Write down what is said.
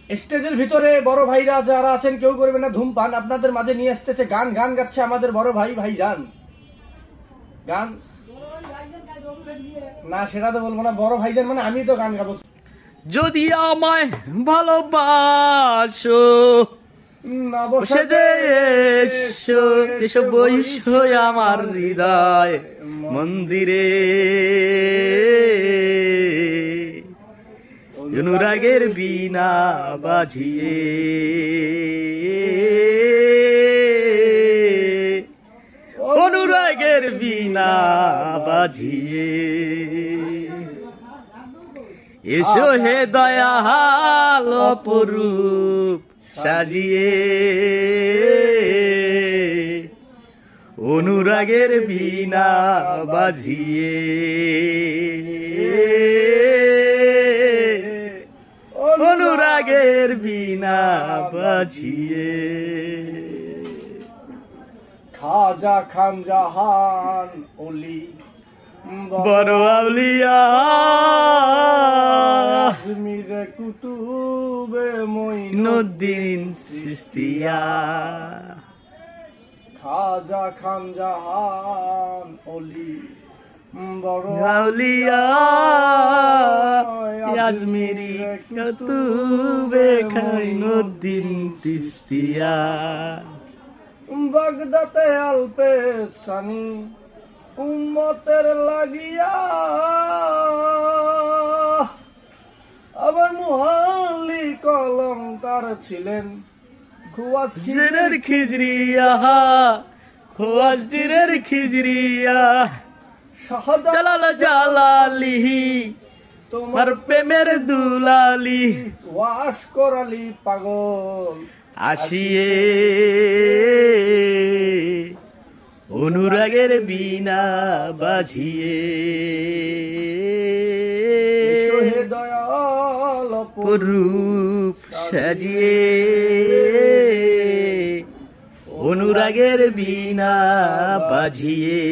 স্টেজের ভিতরে বড় ভাইরা যারা আছেন কেউ করবে না ধূমপান, আপনাদের মাঝে নিয়ে আসতেছে গান। গান গাচ্ছে আমাদের বড় ভাই ভাইজান। গান না সেটা তো বলবো না, বড় ভাইজান মানে আমি তো গান গাবো। যদি আমায় ভালোবাসো না বসে যে এসো এসো বইসো আমার হৃদয় মন্দিরে, অনুরাগের বীণা বাজিয়ে, অনুরাগের বীণা বাজিয়ে, এসো হে দয়াল অপরূপ সাজিয়ে, অনুরাগের বীণা বাজিয়ে, অনুরাগের বীণা বাজিয়ে। খাজা খান জাহান ওলি বড় আউলিয়া, আজমির কুতুবে মঈনুদ্দিন চিশতিয়া, খাজা খান জাহান ওলি বড় আউলিয়া, আজমিরি কুতুবে মঈনুদ্দিন চিশতিয়া, বাগদাতে আলপে সানি উম্মতের লাগিয়া, আবার মুহাল্লি কলমকার ছিলেন জিরের খিজরিয়া, খোয়াজ জিরের খিজরিয়া, জালাল জালালিহি তোমার প্রেমের দুলালি, ওয়াশ করালি পাগল আসিয়ে, অনুরাগের বীণা বাজিয়ে, দয়াল রূপ সাজিয়ে, অনুরাগের বীণা বাজিয়ে।